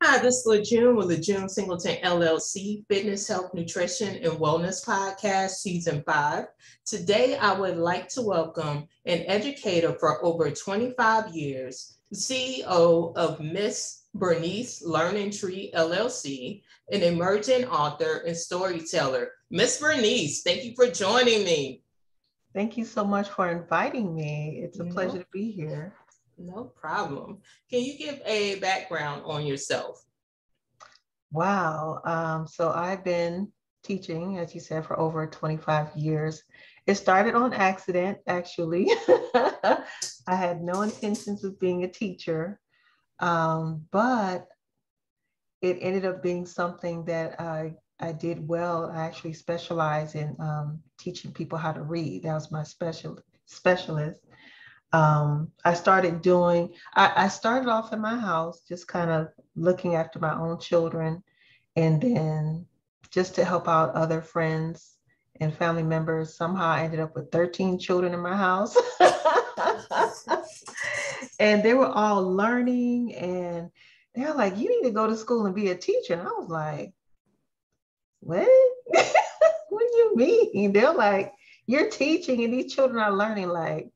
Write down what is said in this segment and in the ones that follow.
Hi, this is LeJune with LeJune Singleton LLC Fitness, Health, Nutrition, and Wellness Podcast, Season 5. Today, I would like to welcome an educator for over 25 years, the CEO of Miss Bernise Learning Tree LLC, an emerging author and storyteller. Miss Bernise, thank you for joining me. Thank you so much for inviting me. It's a pleasure No, to be here. no problem. Can you give a background on yourself? Wow. So I've been teaching, as you said, for over 25 years. It started on accident, actually. I had no intentions of being a teacher, but it ended up being something that I did well. I actually specialize in teaching people how to read. That was my specialist. I started off in my house, just kind of looking after my own children, and then just to help out other friends and family members. Somehow I ended up with 13 children in my house. And they were all learning, and they're like, you need to go to school and be a teacher. And I was like, what? What do you mean? They're like, you're teaching and these children are learning. Like,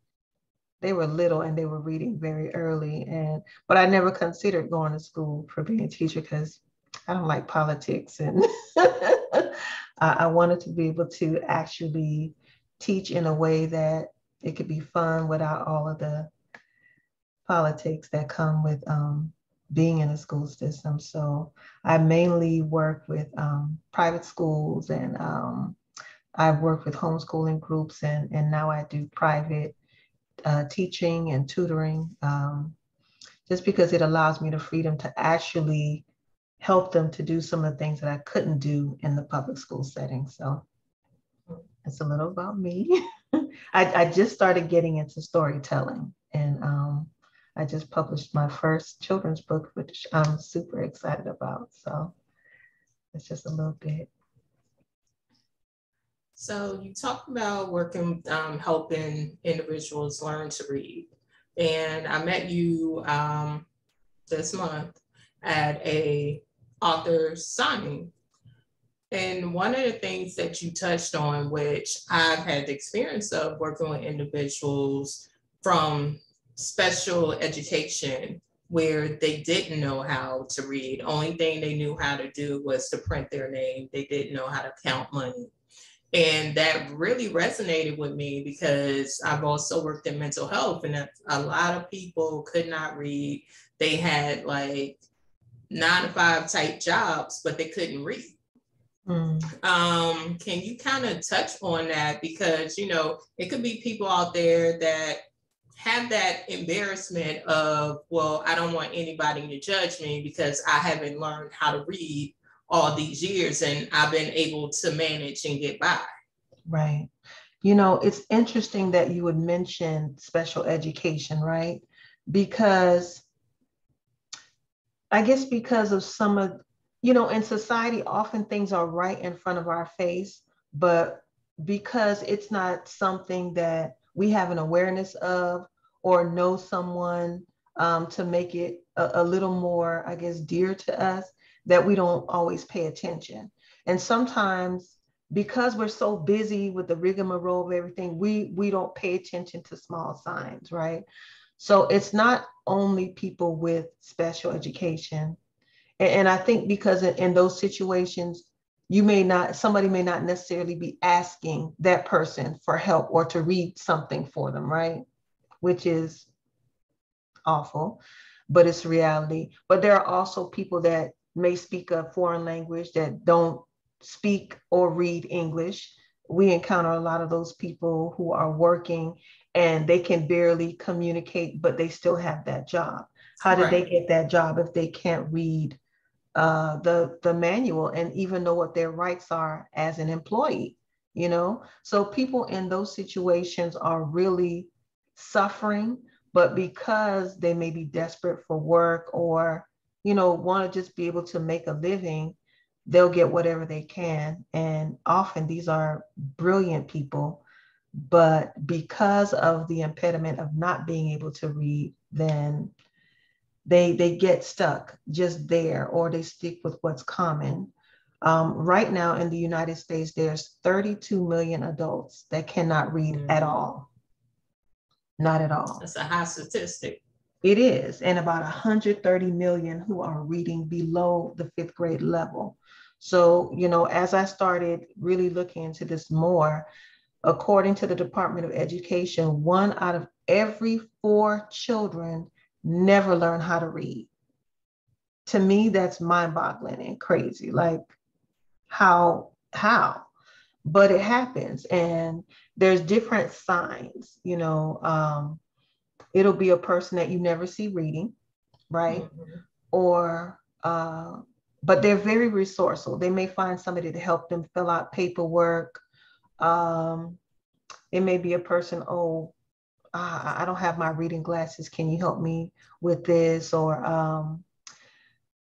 they were little and they were reading very early, and but I never considered going to school for being a teacher because I don't like politics, and I wanted to be able to actually teach in a way that it could be fun without all of the politics that come with being in a school system. So I mainly work with private schools, and I've worked with homeschooling groups, and now I do private teaching and tutoring, just because it allows me the freedom to actually help them to do some of the things that I couldn't do in the public school setting. So it's a little about me. I just started getting into storytelling, and I just published my first children's book, which I'm super excited about. So it's just a little bit. So you talked about working, helping individuals learn to read, and I met you this month at a author signing. And one of the things that you touched on, which I've had the experience of working with individuals from special education where they didn't know how to read. Only thing they knew how to do was to print their name. They didn't know how to count money, and that really resonated with me because I've also worked in mental health, and a lot of people could not read. They had like 9 to 5 type jobs, but they couldn't read. Mm. Can you kind of touch on that? Because, it could be people out there that have that embarrassment of, well, I don't want anybody to judge me because I haven't learned how to read all these years and I've been able to manage and get by. Right. It's interesting that you would mention special education, right? Because I guess because of some of, in society, often things are right in front of our face, but because it's not something that we have an awareness of or know someone to make it a little more, I guess, dear to us, that we don't always pay attention. And sometimes because we're so busy with the rigmarole of everything, we don't pay attention to small signs, right? So it's not only people with special education. And I think because in those situations, somebody may not necessarily be asking that person for help or to read something for them, right? Which is awful, but it's reality. But there are also people that may speak a foreign language that don't speak or read English. We encounter a lot of those people who are working and they can barely communicate, but they still have that job. How did they Right. get that job if they can't read the manual and even know what their rights are as an employee? So people in those situations are really suffering, but because they may be desperate for work or want to just be able to make a living, they'll get whatever they can. And often these are brilliant people, but because of the impediment of not being able to read, then they get stuck just there, or they stick with what's common. Right now in the United States, there's 32 million adults that cannot read at all, not at all. That's a high statistic. It is, and about 130 million who are reading below the fifth grade level. So, as I started really looking into this more, according to the Department of Education, 1 out of every 4 children never learn how to read. To me, that's mind-boggling and crazy. Like, how? But it happens, and there's different signs. It'll be a person that you never see reading, right? Mm-hmm. Or but they're very resourceful. They may find somebody to help them fill out paperwork. It may be a person, oh, I don't have my reading glasses. Can you help me with this? Or,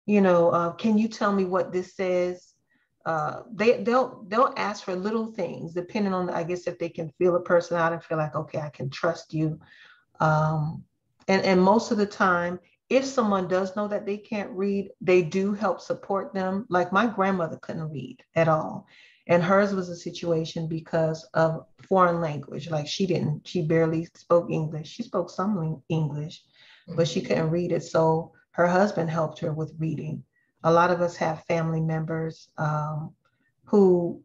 can you tell me what this says? They'll ask for little things, depending on, I guess, if they can feel a person out and feel like, okay, I can trust you. And most of the time, if someone does know that they can't read, they do help support them. Like my grandmother couldn't read at all. And hers was a situation because of foreign language. Like she barely spoke English. She spoke some English, but she couldn't read it. So her husband helped her with reading. A lot of us have family members who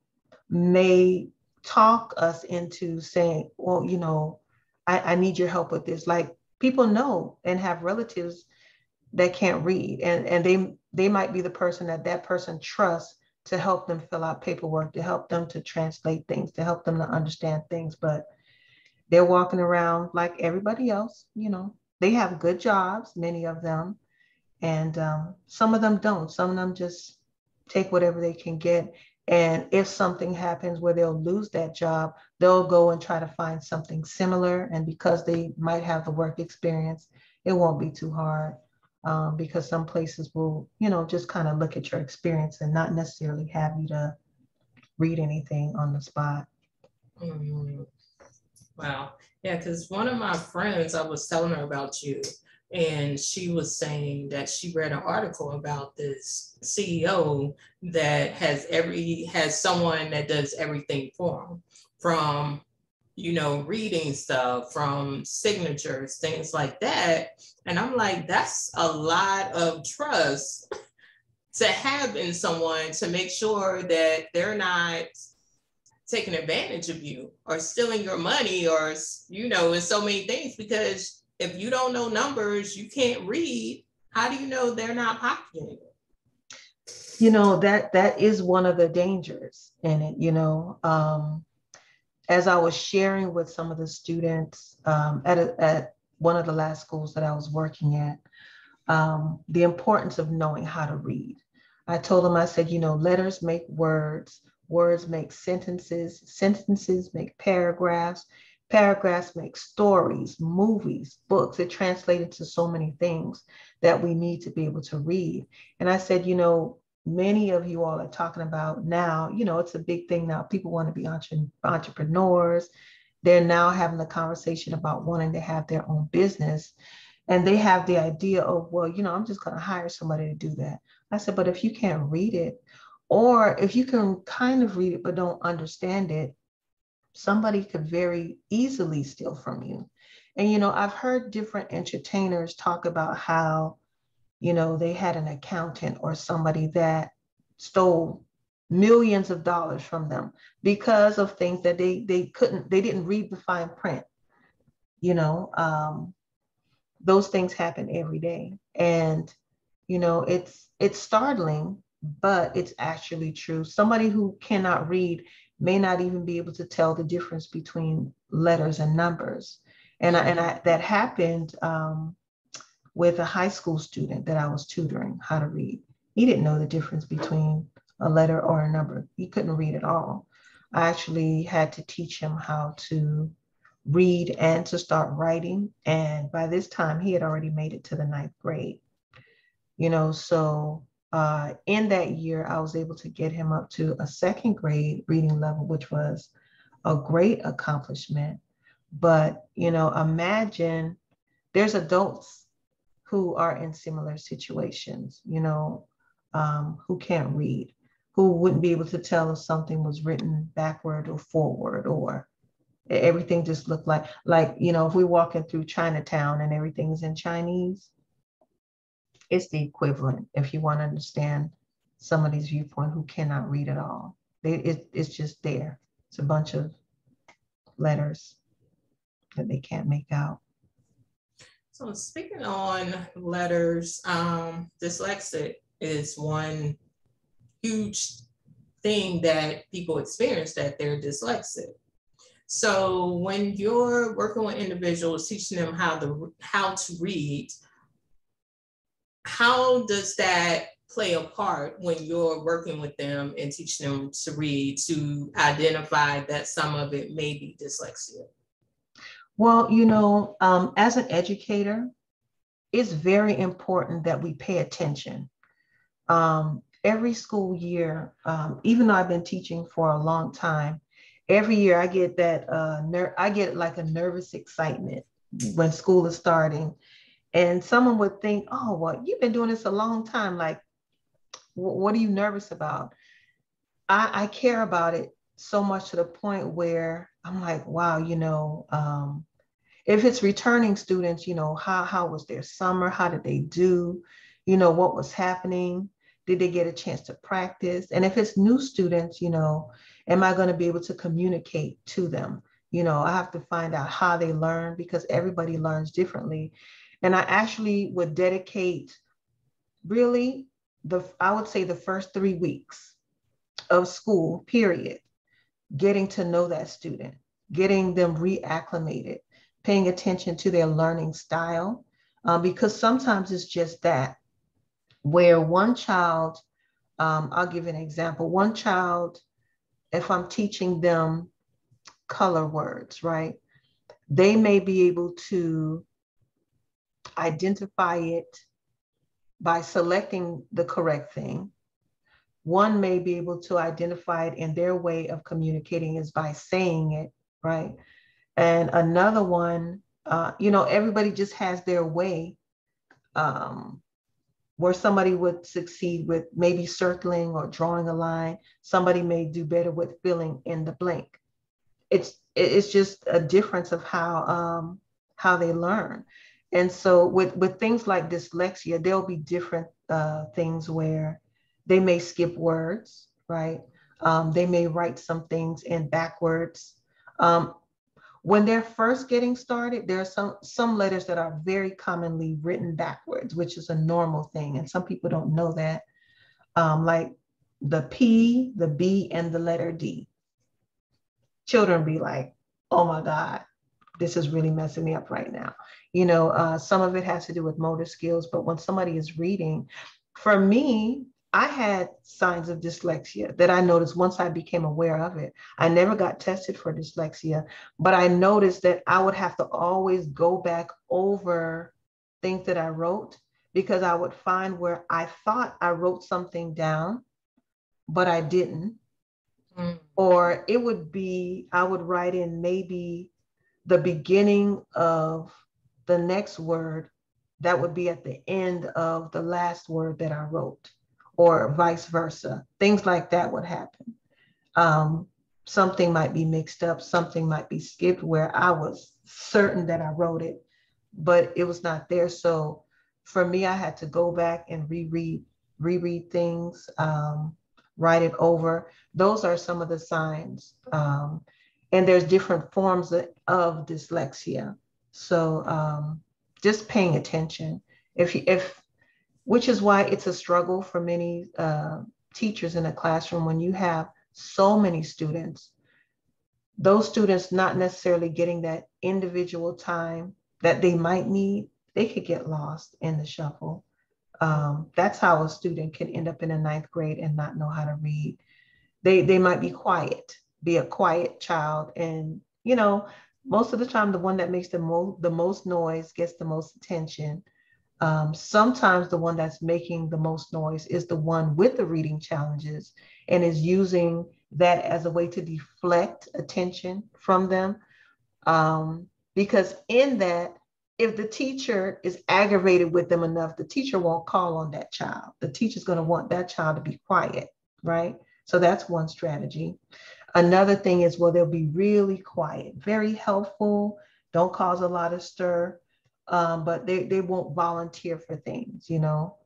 may talk us into saying, well, I need your help with this. Like people know and have relatives that can't read, and they might be the person that person trusts to help them fill out paperwork, to help them to translate things, to help them to understand things. But they're walking around like everybody else. They have good jobs, many of them, and some of them don't. Some of them just take whatever they can get. And if something happens where they'll lose that job, they'll go and try to find something similar. And because they might have the work experience, it won't be too hard, because some places will, just kind of look at your experience and not necessarily have you to read anything on the spot. Mm-hmm. Wow. Yeah, because one of my friends, I was telling her about you, and she was saying that she read an article about this CEO that has someone that does everything for him, from reading stuff, from signatures, things like that. And I'm like, that's a lot of trust to have in someone to make sure that they're not taking advantage of you or stealing your money, or in so many things. Because if you don't know numbers, you can't read, how do you know they're not pocketing it? That is one of the dangers in it. As I was sharing with some of the students at one of the last schools that I was working at, the importance of knowing how to read. I told them, I said, letters make words, words make sentences, sentences make paragraphs, paragraphs make stories, movies, books. It translates into so many things that we need to be able to read. And I said, many of you all are talking about now, it's a big thing now. People want to be entrepreneurs. They're now having a conversation about wanting to have their own business. And they have the idea of, well, I'm just going to hire somebody to do that. I said, but if you can't read it, or if you can kind of read it but don't understand it, somebody could very easily steal from you. And, I've heard different entertainers talk about how, they had an accountant or somebody that stole millions of dollars from them because of things that they didn't read the fine print. Those things happen every day. And, it's startling, but it's actually true. Somebody who cannot read may not even be able to tell the difference between letters and numbers. And that happened with a high school student that I was tutoring how to read. He didn't know the difference between a letter or a number. He couldn't read at all. I actually had to teach him how to read and to start writing. And by this time, he had already made it to the 9th grade. So in that year, I was able to get him up to a 2nd grade reading level, which was a great accomplishment. But, imagine there's adults who are in similar situations, who can't read, who wouldn't be able to tell if something was written backward or forward, or everything just looked like, if we're walking through Chinatown and everything's in Chinese, it's the equivalent if you want to understand somebody's viewpoint who cannot read at all. It's just there. It's a bunch of letters that they can't make out. So speaking on letters, dyslexic is one huge thing that people experience, that they're dyslexic. So when you're working with individuals, teaching them how to read, how does that play a part when you're working with them and teaching them to read, to identify that some of it may be dyslexia? Well, as an educator, it's very important that we pay attention. Every school year, even though I've been teaching for a long time, every year I get I get like a nervous excitement when school is starting. And someone would think, oh, well, you've been doing this a long time. Like, what are you nervous about? I care about it so much to the point where I'm like, wow, if it's returning students, how was their summer? How did they do? What was happening? Did they get a chance to practice? And if it's new students, am I going to be able to communicate to them? I have to find out how they learn, because everybody learns differently. And I actually would dedicate really I would say the first 3 weeks of school, period, getting to know that student, getting them reacclimated, paying attention to their learning style, because sometimes it's just that, where one child, I'll give an example, one child, if I'm teaching them color words, right, they may be able to identify it by selecting the correct thing. One may be able to identify it in their way of communicating is by saying it, right? And another one, everybody just has their way, where somebody would succeed with maybe circling or drawing a line. Somebody may do better with filling in the blank. It's just a difference of how they learn. And so with things like dyslexia, there'll be different things where they may skip words, right? They may write some things in backwards. When they're first getting started, there are some letters that are very commonly written backwards, which is a normal thing. And some people don't know that, like the P, the B, and the letter D. Children be like, oh my God, this is really messing me up right now. Some of it has to do with motor skills, but when somebody is reading, for me, I had signs of dyslexia that I noticed once I became aware of it. I never got tested for dyslexia, but I noticed that I would have to always go back over things that I wrote, because I would find where I thought I wrote something down, but I didn't. Or it would be, I would write in maybe the beginning of the next word that would be at the end of the last word that I wrote, or vice versa. Things like that would happen. Something might be mixed up, something might be skipped where I was certain that I wrote it, but it was not there. So for me, I had to go back and reread things, write it over. Those are some of the signs. And there's different forms of dyslexia. So just paying attention, which is why it's a struggle for many teachers in a classroom when you have so many students, those students not necessarily getting that individual time that they might need, they could get lost in the shuffle. That's how a student can end up in a 9th grade and not know how to read. They might be a quiet child. And, most of the time, the one that makes the most noise gets the most attention. Sometimes the one that's making the most noise is the one with the reading challenges and is using that as a way to deflect attention from them. Because in that, if the teacher is aggravated with them enough, the teacher won't call on that child. The teacher's going to want that child to be quiet, right? So that's one strategy. Another thing is, well, they'll be really quiet, very helpful, don't cause a lot of stir, but they won't volunteer for things, you know.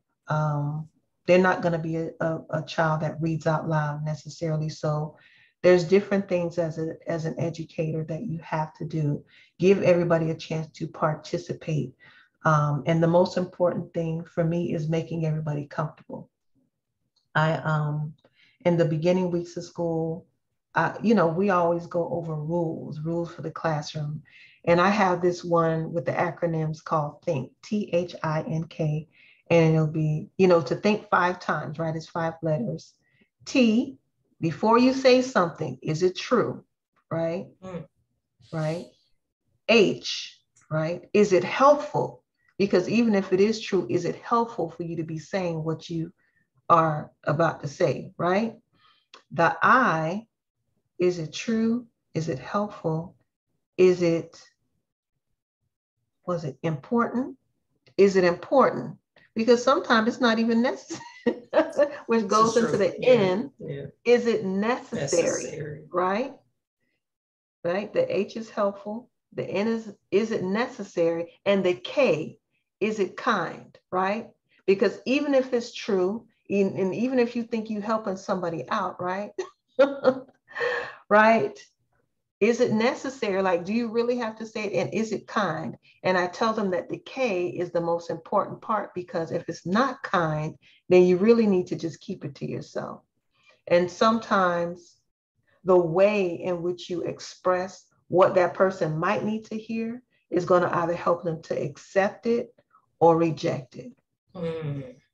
They're not going to be a child that reads out loud necessarily. So there's different things as an educator that you have to do. Give everybody a chance to participate. And the most important thing for me is making everybody comfortable. In the beginning weeks of school, we always go over rules for the classroom. And I have this one with the acronyms called THINK, THINK. And it'll be, to think 5 times, right? It's 5 letters. T, before you say something, is it true? Right? Right? H, right? Is it helpful? Because even if it is true, is it helpful for you to be saying what you are about to say, right? The I, is it true? Is it helpful? Was it important? Is it important? Because sometimes it's not even necessary, which goes into the N. Yeah. Is it necessary? Right? Right? The H is helpful. The N is it necessary? And the K, is it kind? Right? Because even if it's true, and even if you think you're helping somebody out, right? Right? Is it necessary? Like, do you really have to say it? And is it kind? And I tell them that the K is the most important part, because if it's not kind, then you really need to just keep it to yourself. And sometimes the way in which you express what that person might need to hear is going to either help them to accept it or reject it.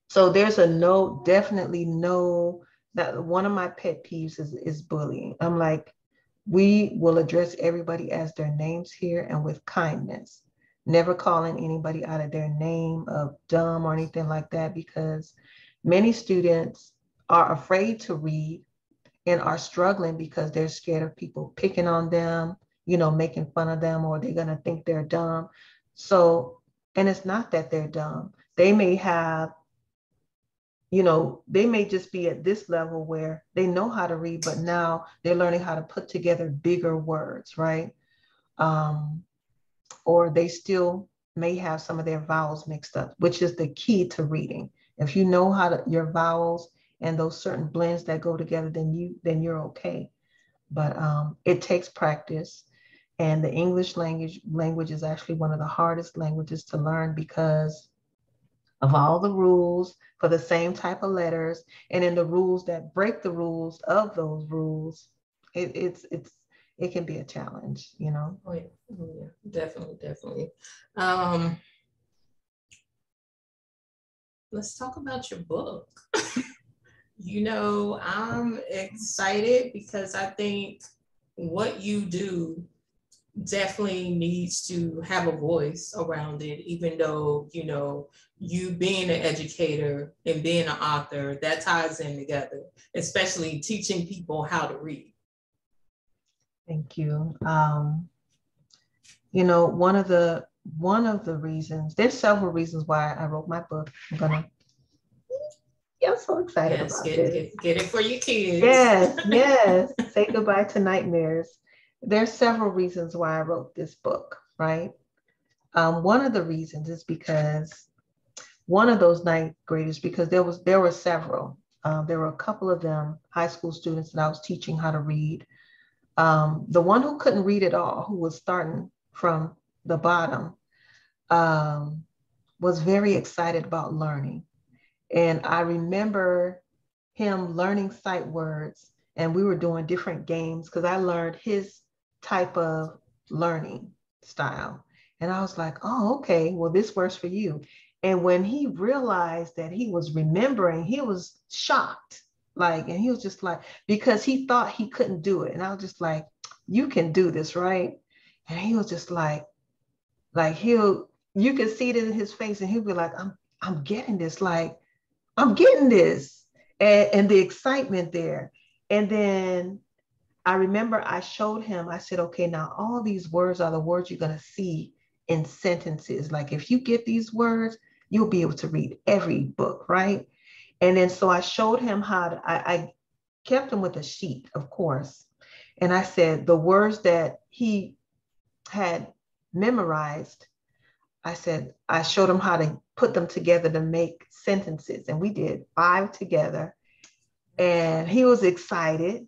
So there's definitely no, that one of my pet peeves is bullying. I'm like, we will address everybody as their names here and with kindness, never calling anybody out of their name of dumb or anything like that, because many students are afraid to read and are struggling because they're scared of people picking on them, making fun of them, or they're going to think they're dumb. So, and it's not that they're dumb. They may have, they may just be at this level where they know how to read, but now they're learning how to put together bigger words, right? Or they still may have some of their vowels mixed up, which is the key to reading. If you know your vowels and those certain blends that go together, then you're okay. But it takes practice. And the English language is actually one of the hardest languages to learn because of all the rules for the same type of letters, and in the rules that break the rules of those rules, it can be a challenge, Oh, yeah, definitely. Let's talk about your book. I'm excited because I think what you do definitely needs to have a voice around it, even though, you being an educator and being an author, that ties in together, especially teaching people how to read. Thank you. One of the reasons, there's several reasons why I wrote my book. I'm so excited about this. Get it for your kids. Yes. Say goodbye to nightmares. There's several reasons why I wrote this book, right? One of the reasons is because one of those ninth graders, because there were several. There were a couple of them, high school students that I was teaching how to read. The one who couldn't read at all, who was starting from the bottom, was very excited about learning. And I remember him learning sight words, and we were doing different games because I learned his type of learning style. And I was like, oh, okay, well, this works for you. And when he realized that he was remembering, he was shocked. And he was just like, because he thought he couldn't do it. And I was just like, you can do this, right? And he was just like you could see it in his face, and he'll be like, I'm getting this, I'm getting this. And the excitement there. And then I remember I showed him, I said, okay, now all these words are the words you're going to see in sentences. Like if you get these words, you'll be able to read every book, right? And then so I showed him how to, I kept him with a sheet, of course. And I said the words that he had memorized, I said, I showed him how to put them together to make sentences. And we did 5 together. And he was excited.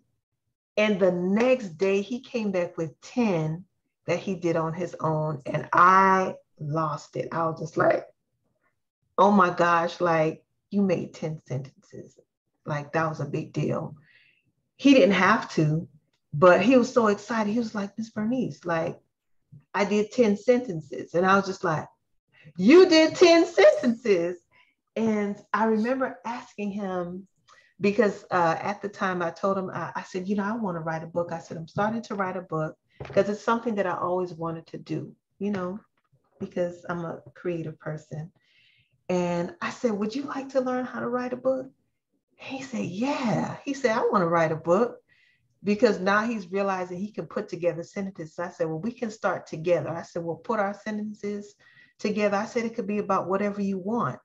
And the next day he came back with 10 that he did on his own. And I lost it. I was just like, oh my gosh, like you made 10 sentences. Like that was a big deal. He didn't have to, but he was so excited. He was like, Miss Bernise, like I did 10 sentences. And I was just like, you did 10 sentences. And I remember asking him, because at the time I told him, I said, you know, I want to write a book. I said, I'm starting to write a book because it's something that I always wanted to do, you know, because I'm a creative person. And I said, would you like to learn how to write a book? He said, yeah. He said, I want to write a book because now he's realizing he can put together sentences. So I said, well, we can start together. I said, we'll put our sentences together. I said, it could be about whatever you want.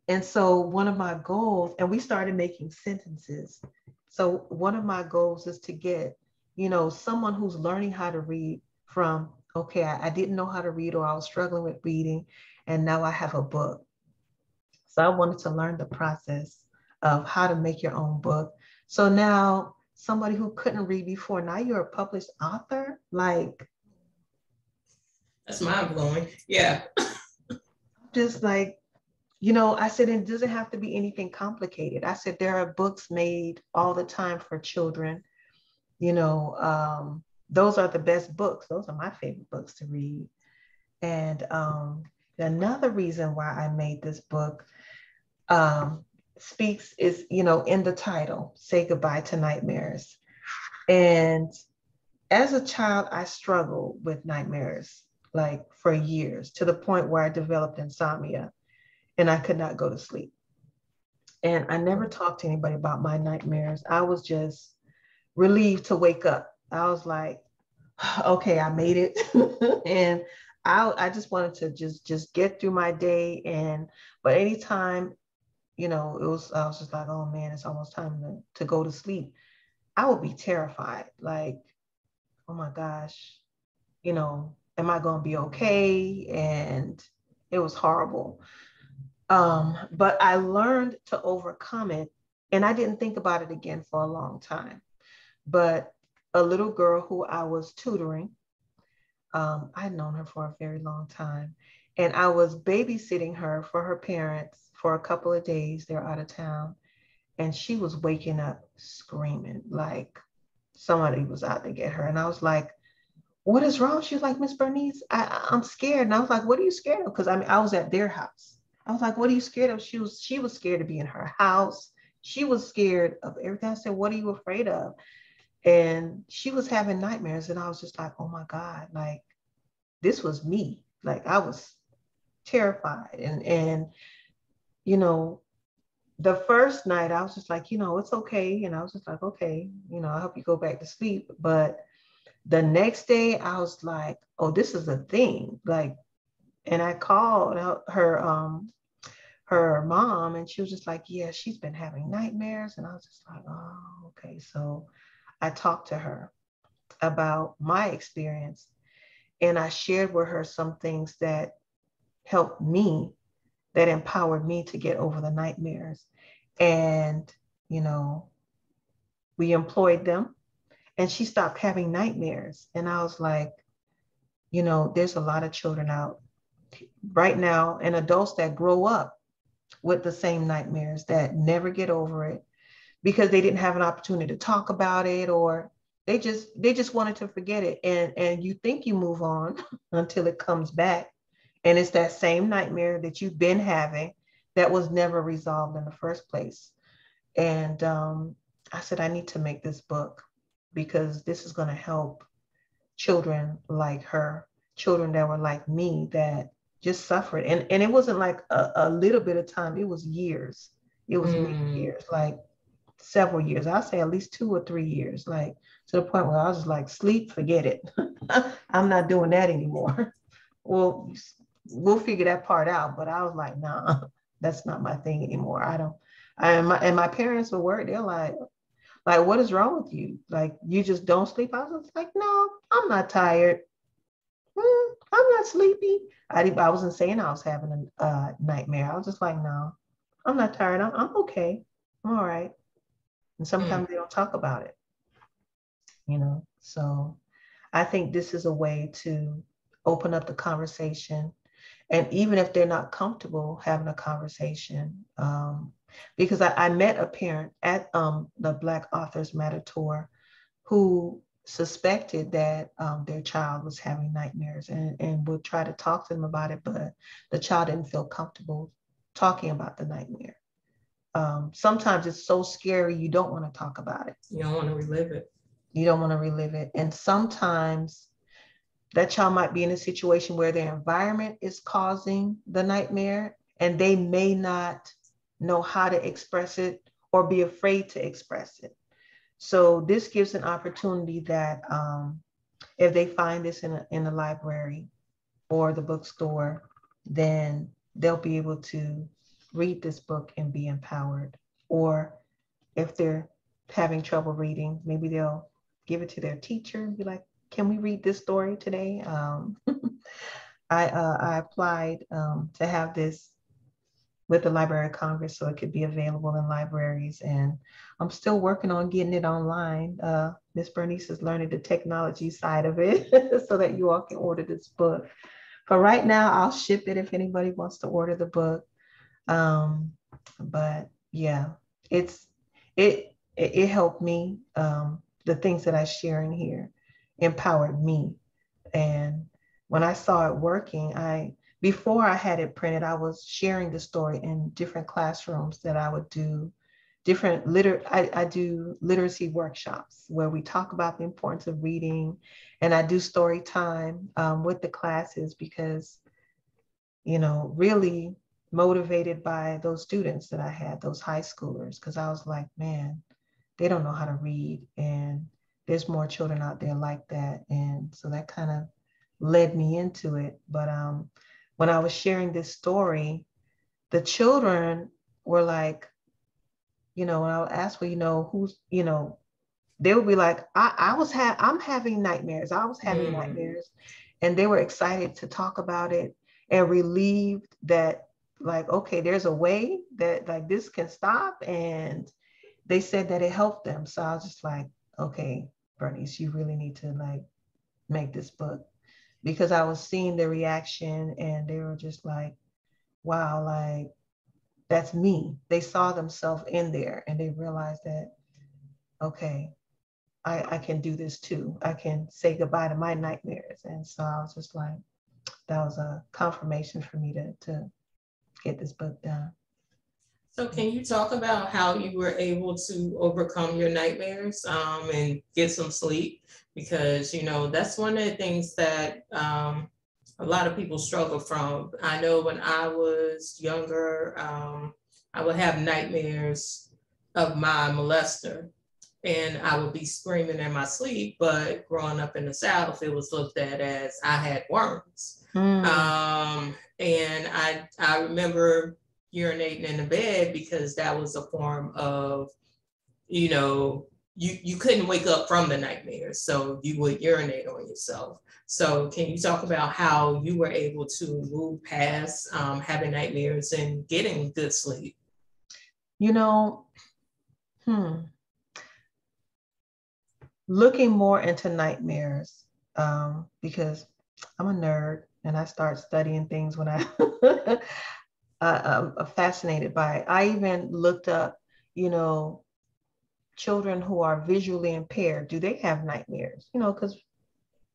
And so one of my goals, and we started making sentences. So one of my goals is to get, you know, someone who's learning how to read from, okay, I didn't know how to read or I was struggling with reading, and now I have a book. So I wanted to learn the process of how to make your own book. So now somebody who couldn't read before, now you're a published author, like. That's mind blowing. Yeah. Just like, you know, I said, it doesn't have to be anything complicated. I said, there are books made all the time for children. You know, those are the best books. Those are my favorite books to read. And another reason why I made this book speaks is, you know, in the title, Say Goodbye to Nightmares. And as a child, I struggled with nightmares like for years, to the point where I developed insomnia and I could not go to sleep. And I never talked to anybody about my nightmares. I was just relieved to wake up. I was like, okay, I made it. And I just wanted to just get through my day. And but anytime, you know, I was just like, oh man, it's almost time to go to sleep. I would be terrified, like, oh my gosh, you know, am I going to be okay? And it was horrible. But I learned to overcome it, and I didn't think about it again for a long time. But a little girl who I was tutoring, I'd known her for a very long time, and I was babysitting her for her parents for a couple of days. They're out of town, and she was waking up screaming like somebody was out to get her. And I was like, what is wrong? She was like, Miss Bernise, I'm scared. And I was like, what are you scared of? Because I mean, I was at their house. I was like, what are you scared of? She was scared to be in her house. She was scared of everything. I said, what are you afraid of? And she was having nightmares. And I was just like, oh my God, like this was me. Like I was terrified. And you know, the first night I was just like, you know, it's okay. And I was just like, okay, you know, I hope you go back to sleep. But the next day I was like, oh, this is a thing. Like, and I called out her mom, and she was just like, yeah, she's been having nightmares. And I was just like, oh, okay. So I talked to her about my experience, and I shared with her some things that helped me, that empowered me to get over the nightmares. And, you know, we employed them, and she stopped having nightmares. And I was like, you know, there's a lot of children out right now and adults that grow up with the same nightmares that never get over it because they didn't have an opportunity to talk about it, or they just wanted to forget it. And you think you move on until it comes back. And it's that same nightmare that you've been having that was never resolved in the first place. And I said, I need to make this book because this is going to help children like her, children that were like me that just suffered. And it wasn't like a little bit of time, it was years. It was many years, like several years. I'll say at least 2 or 3 years, like to the point where I was just like, sleep, forget it. I'm not doing that anymore. well, we'll figure that part out. But I was like, nah, that's not my thing anymore. I don't. And my parents were worried. They're like, what is wrong with you? Like, you just don't sleep? I was like, no, I'm not tired. I'm not sleepy. I wasn't saying I was having a nightmare. I was just like, no, I'm not tired. I'm okay. I'm all right. And sometimes they don't talk about it, you know. So I think this is a way to open up the conversation. And even if they're not comfortable having a conversation, because I met a parent at the Black Authors Matter Tour who suspected that their child was having nightmares and would try to talk to them about it, but the child didn't feel comfortable talking about the nightmare. Sometimes it's so scary, you don't want to talk about it. You don't want to relive it. You don't want to relive it. And sometimes that child might be in a situation where their environment is causing the nightmare and they may not know how to express it or be afraid to express it. So this gives an opportunity that if they find this in the library or the bookstore, then they'll be able to read this book and be empowered. Or if they're having trouble reading, maybe they'll give it to their teacher and be like, can we read this story today? I applied to have this with the Library of Congress so it could be available in libraries. And I'm still working on getting it online. Miss Bernise is learning the technology side of it so that you all can order this book. For right now, I'll ship it if anybody wants to order the book. But yeah, it helped me. The things that I share in here empowered me. And when I saw it working, before I had it printed, I was sharing the story in different classrooms that I would do I do literacy workshops where we talk about the importance of reading, and I do story time with the classes because, really motivated by those students that I had, those high schoolers, because I was like, man, they don't know how to read, and there's more children out there like that. And so that kind of led me into it. But when I was sharing this story, the children were like, when I would ask, well, who's, they would be like, I'm having nightmares. I was having nightmares. And they were excited to talk about it and relieved that, like, okay, there's a way that like this can stop. And they said that it helped them. So I was just like, okay, Bernise, you really need to like make this book, because I was seeing the reaction and they were just like, wow, like that's me. They saw themselves in there and they realized that, okay, I can do this too. I can say goodbye to my nightmares. And so I was just like, that was a confirmation for me to get this book done. So can you talk about how you were able to overcome your nightmares and get some sleep? Because, that's one of the things that a lot of people struggle from. I know when I was younger, I would have nightmares of my molester, and I would be screaming in my sleep, but growing up in the South, it was looked at as I had worms. And I remember urinating in the bed because that was a form of, you couldn't wake up from the nightmares, so you would urinate on yourself. So can you talk about how you were able to move past having nightmares and getting good sleep? Looking more into nightmares, because I'm a nerd and I start studying things when I'm fascinated by it. I even looked up, children who are visually impaired, do they have nightmares? Because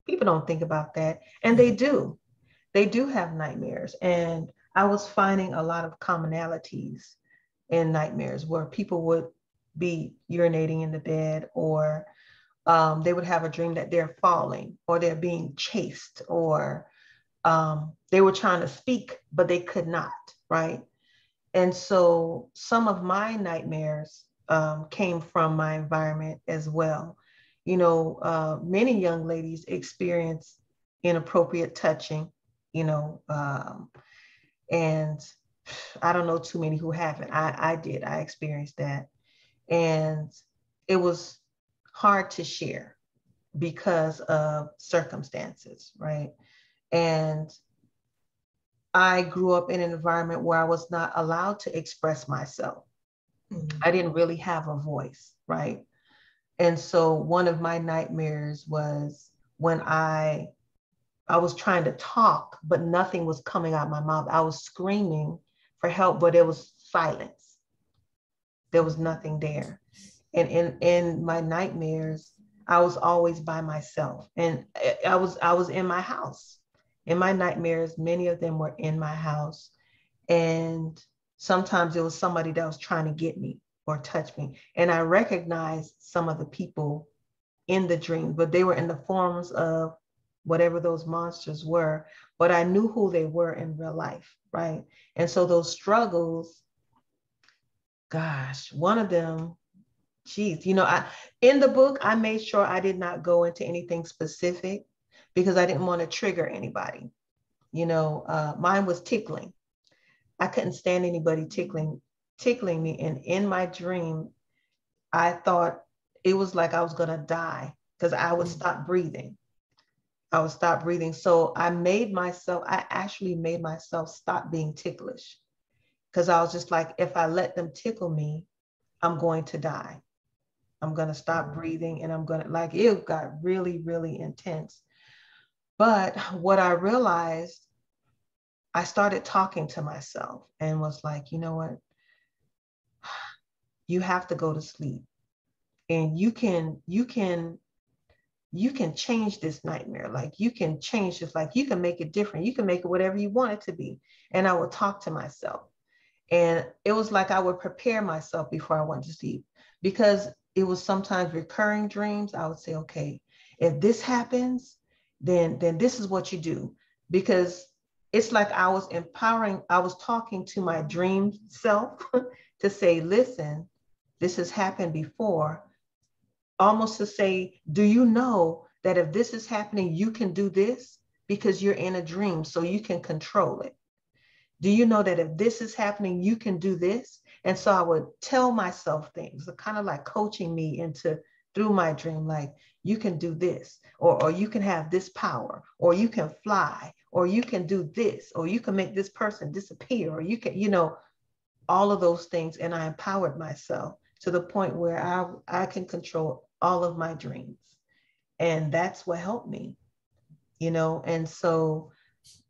people don't think about that. And they do. They do have nightmares. And I was finding a lot of commonalities in nightmares where people would be urinating in the bed, or they would have a dream that they're falling or they're being chased, or they were trying to speak, but they could not, right? And so some of my nightmares came from my environment as well. Many young ladies experience inappropriate touching you know, and I don't know too many who haven't. I did. I experienced that. And it was hard to share because of circumstances, right? And I grew up in an environment where I was not allowed to express myself. I didn't really have a voice, right? And so one of my nightmares was when I was trying to talk, but nothing was coming out of my mouth. I was screaming for help, but it was silence. There was nothing there. And in my nightmares, I was always by myself. And I was in my house. In my nightmares, many of them were in my house. And sometimes it was somebody that was trying to get me or touch me. And I recognized some of the people in the dream, but they were in the forms of whatever those monsters were, but I knew who they were in real life, right? And so those struggles, gosh, one of them, geez, you know, in the book, I made sure I did not go into anything specific because I didn't want to trigger anybody. You know, mine was tickling. I couldn't stand anybody tickling me. And in my dream, I thought it was like I was going to die because I would stop breathing. I would stop breathing. So I actually made myself stop being ticklish because I was just like, if I let them tickle me, I'm going to die. I'm going to stop breathing and I'm going to, like, it got really, really intense. But what I realized, I started talking to myself and was like, you know what? You have to go to sleep and you can change this nightmare. Like you can change this, like you can make it different. You can make it whatever you want it to be. And I would talk to myself. And it was like I would prepare myself before I went to sleep because it was sometimes recurring dreams. I would say, okay, if this happens, then this is what you do. Because it's like I was talking to my dream self to say, listen, this has happened before, almost to say, do you know that if this is happening, you can do this because you're in a dream, so you can control it. Do you know that if this is happening, you can do this? And so I would tell myself things, kind of like coaching me into through my dream, like you can do this, or you can have this power, or you can fly, or you can do this, or you can make this person disappear, or you can, you know, all of those things. And I empowered myself to the point where I can control all of my dreams. And that's what helped me, you know. And so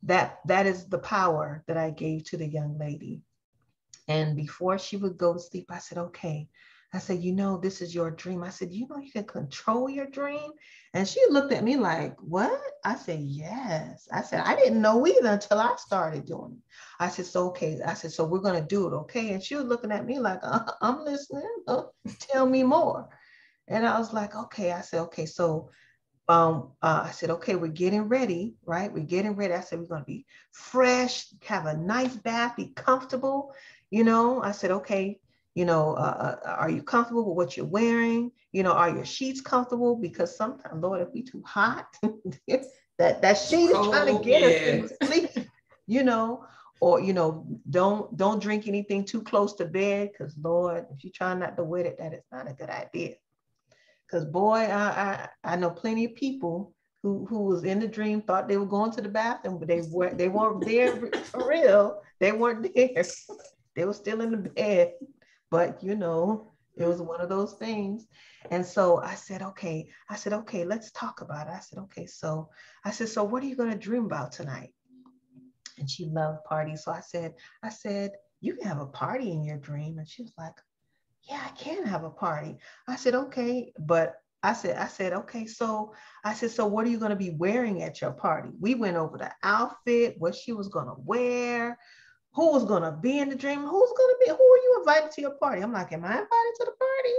that is the power that I gave to the young lady. And before she would go to sleep, I said, okay. I said, you know, this is your dream. I said, you know, you can control your dream. And she looked at me like, what? I said, yes. I said, I didn't know either until I started doing it. I said, so, okay. I said, so we're going to do it. Okay. And she was looking at me like, I'm listening. Tell me more. And I was like, okay. I said, okay. So I said, okay, we're getting ready, right? We're getting ready. I said, we're going to be fresh, have a nice bath, be comfortable. You know, I said, okay, you know, are you comfortable with what you're wearing? You know, are your sheets comfortable? Because sometimes, Lord, if we too hot, that sheet is trying to get us into sleep, you know, or, you know, don't drink anything too close to bed because, Lord, if you try not to wet it, that is not a good idea. Because boy, I know plenty of people who was in the dream, thought they were going to the bathroom, but they weren't there for real. They weren't there. They were still in the bed. But you know, it was one of those things. And so I said, okay. I said, okay, let's talk about it. I said, okay. So I said, so what are you going to dream about tonight? And she loved parties. So I said, you can have a party in your dream. And she was like, yeah, I can have a party. I said, okay. But I said, okay. So I said, so what are you going to be wearing at your party? We went over the outfit, what she was going to wear, who was going to be in the dream, who are you invited to your party? I'm like, am I invited to the party?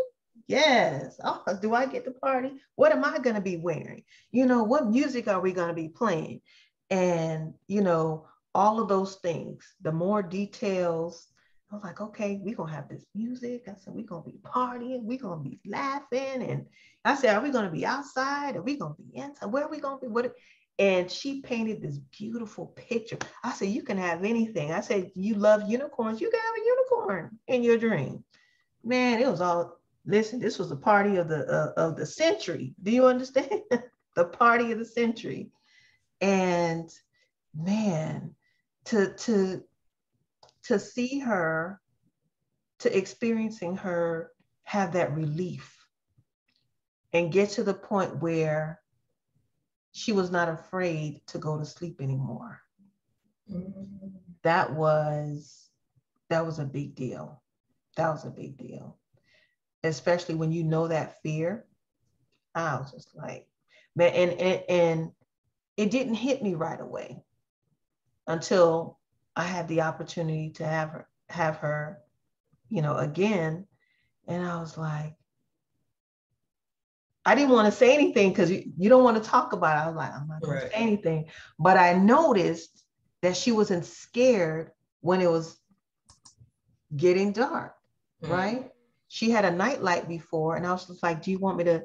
Yes. Oh, do I get the party? What am I going to be wearing? You know, what music are we going to be playing? And, you know, all of those things, the more details, I was like, okay, we're going to have this music. I said, we're going to be partying. We're going to be laughing. And I said, are we going to be outside? Are we going to be inside? Where are we going to be? What? And she painted this beautiful picture. I said, you can have anything. I said, you love unicorns. You can have a unicorn in your dream. Man, it was all, listen, this was a party of the century. Do you understand? The party of the century. And man, to see her, to experiencing her have that relief and get to the point where she was not afraid to go to sleep anymore. Mm-hmm. That was a big deal. That was a big deal. Especially when you know that fear. I was just like, man, and it didn't hit me right away until I had the opportunity to have her, again. And I was like, I didn't want to say anything because you don't want to talk about it. I was like, I'm not going to say anything. But I noticed that she wasn't scared when it was getting dark, right? She had a nightlight before, and I was just like, do you want me to,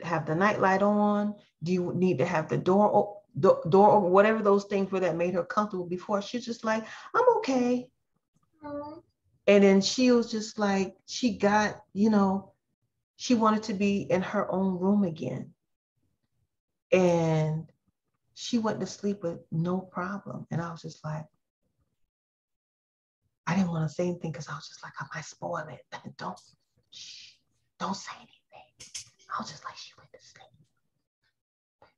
have the nightlight on? Do you need to have the door or whatever those things were that made her comfortable before? She's just like, I'm okay. And then she was just like, she got, she wanted to be in her own room again. And she went to sleep with no problem. And I was just like, I didn't want to say anything because I was just like, I might spoil it. Don't say anything. I was just like, she went to sleep.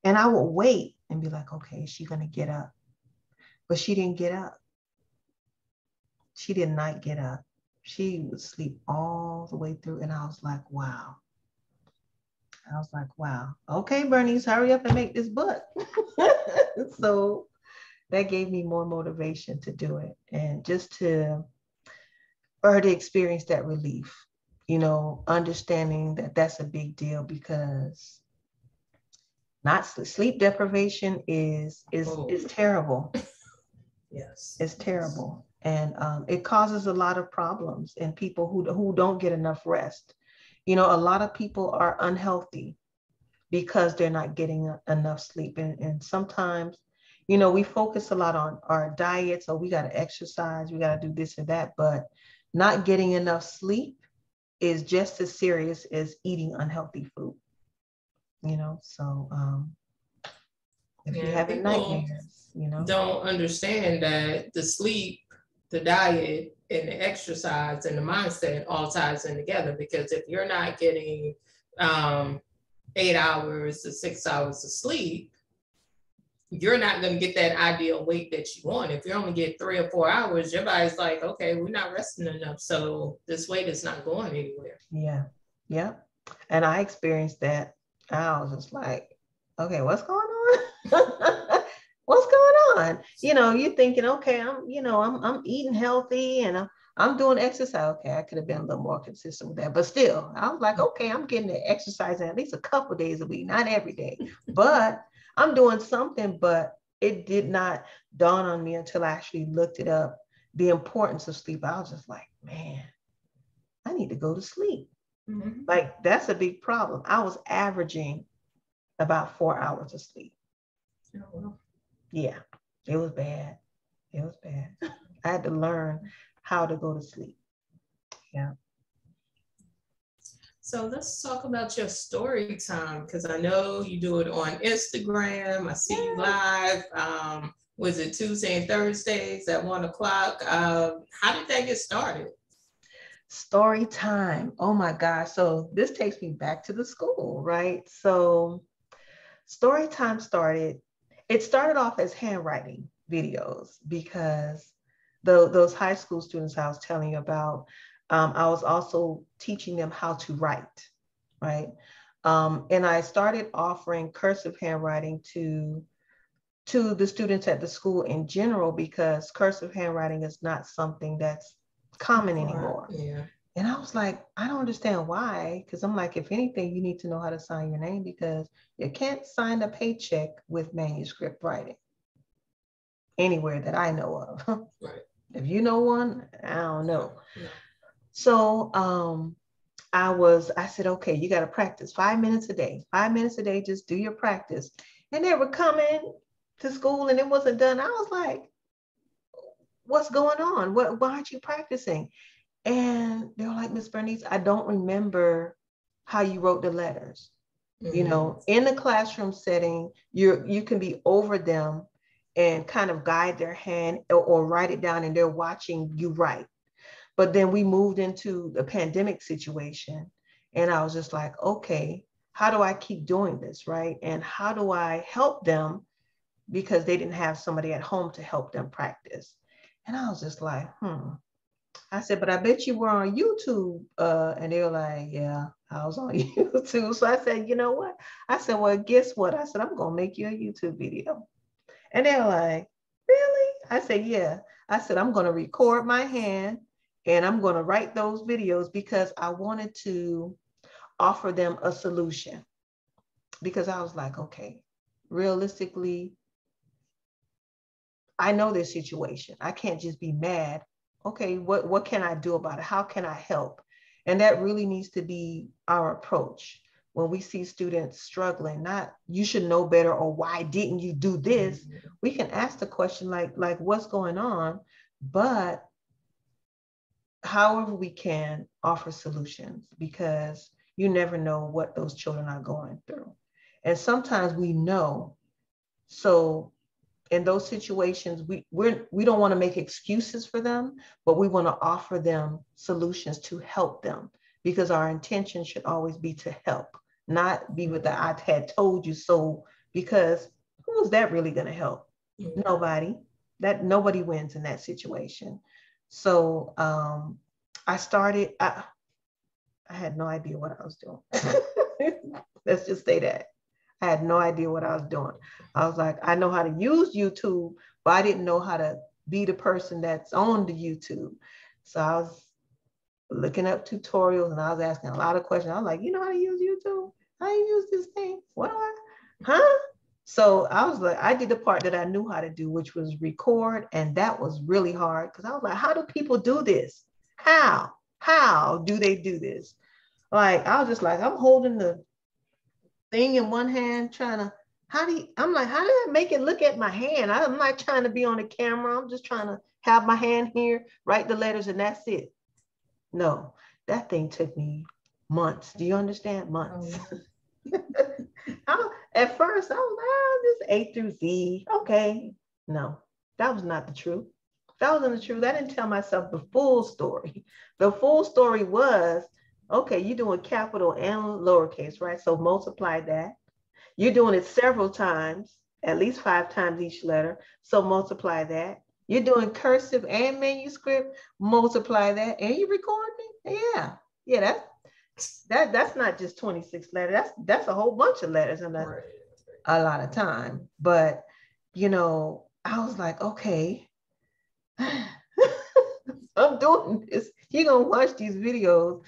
And I would wait and be like, okay, is she going to get up? But she didn't get up. She did not get up. She would sleep all the way through. And I was like, wow. Okay, Bernise, hurry up and make this book. So that gave me more motivation to do it. And just for her to experience that relief, understanding that that's a big deal, because not sleep deprivation is terrible. Yes. It's terrible. And it causes a lot of problems in people who don't get enough rest. A lot of people are unhealthy because they're not getting enough sleep. And sometimes, we focus a lot on our diet. So we got to exercise, we got to do this and that, but not getting enough sleep is just as serious as eating unhealthy food. So if you're having nightmares, don't understand that the sleep, the diet, and the exercise and the mindset all ties in together. Because if you're not getting 8 hours to 6 hours of sleep, you're not going to get that ideal weight that you want. If you only get 3 or 4 hours, your body's like, okay, we're not resting enough, so this weight is not going anywhere. Yeah. And I experienced that. I was just like, okay, what's going on? What's going on? You're thinking, okay, I'm eating healthy and I'm doing exercise. Okay, I could have been a little more consistent with that, but still, I was like, okay, I'm getting the exercise at least a couple days a week, not every day, but I'm doing something. But it did not dawn on me until I actually looked it up, the importance of sleep. I was just like, man, I need to go to sleep. Mm-hmm. Like, that's a big problem. I was averaging about 4 hours of sleep. Oh, well. Yeah, it was bad. I had to learn how to go to sleep. Yeah. So let's talk about your story time, because I know you do it on Instagram. I see you live. Was it Tuesday and Thursdays at 1 o'clock? How did that get started? Story time. Oh my gosh. So this takes me back to the school, right? So story time started off as handwriting videos, because those high school students I was telling you about, I was also teaching them how to write, right? And I started offering cursive handwriting to the students at the school in general, because cursive handwriting is not something that's common anymore. Yeah. And I was like, I don't understand why. Because I'm like, if anything, you need to know how to sign your name, because you can't sign a paycheck with manuscript writing anywhere that I know of. Right. If you know one, I don't know. Yeah. So I said, okay, you got to practice 5 minutes a day. 5 minutes a day, just do your practice. and they were coming to school and it wasn't done. I was like, what's going on? Why aren't you practicing? And they were like, Miss Bernise, I don't remember how you wrote the letters. You know, in the classroom setting, you can be over them and kind of guide their hand or write it down and they're watching you write. But then we moved into the pandemic situation and I was just like, okay, how do I keep doing this, right? And how do I help them because they didn't have somebody at home to help them practice? And I was just like, I said, but I bet you were on YouTube. And they were like, yeah, I was on YouTube. So I said, you know what? I said, well, guess what? I said, I'm going to make you a YouTube video. And they were like, really? I said, yeah. I said, I'm going to record my hand and I'm going to write those videos because I wanted to offer them a solution. Because I was like, okay, realistically, I know this situation. I can't just be mad. Okay, what can I do about it? How can I help? And that really needs to be our approach when we see students struggling. Not you should know better or why didn't you do this? We can ask the question like what's going on, but however we can offer solutions because you never know what those children are going through. And sometimes we know. So in those situations, we don't want to make excuses for them, but we want to offer them solutions to help them because our intention should always be to help, not be with the I had told you so, because who is that really going to help? Nobody. Nobody wins in that situation. So I had no idea what I was doing. Let's just say that. I had no idea what I was doing. I was like, I know how to use YouTube, but I didn't know how to be the person that's on the YouTube. So I was looking up tutorials and I was asking a lot of questions. I was like, you know how to use YouTube? How do you use this thing? What do I, huh? So I was like, I did the part that I knew how to do, which was record. And that was really hard because I was like, how do people do this? How do they do this? Like, I was just like, I'm holding the thing in one hand trying to I'm like, how do I make it look at my hand? I'm not trying to be on the camera. I'm just trying to have my hand here, write the letters, and that's it. No, that thing took me months. Do you understand? Months. At first, I was like, this A through Z. Okay. No, that was not the truth. That wasn't the truth. I didn't tell myself the full story. The full story was, okay, you're doing capital and lowercase, right? So multiply that. You're doing it several times, at least 5 times each letter. So multiply that. You're doing cursive and manuscript, multiply that, and you recording it? Yeah, that's not just 26 letters. That's a whole bunch of letters and a lot of time. But you know, I was like, okay, I'm doing this. You're gonna watch these videos.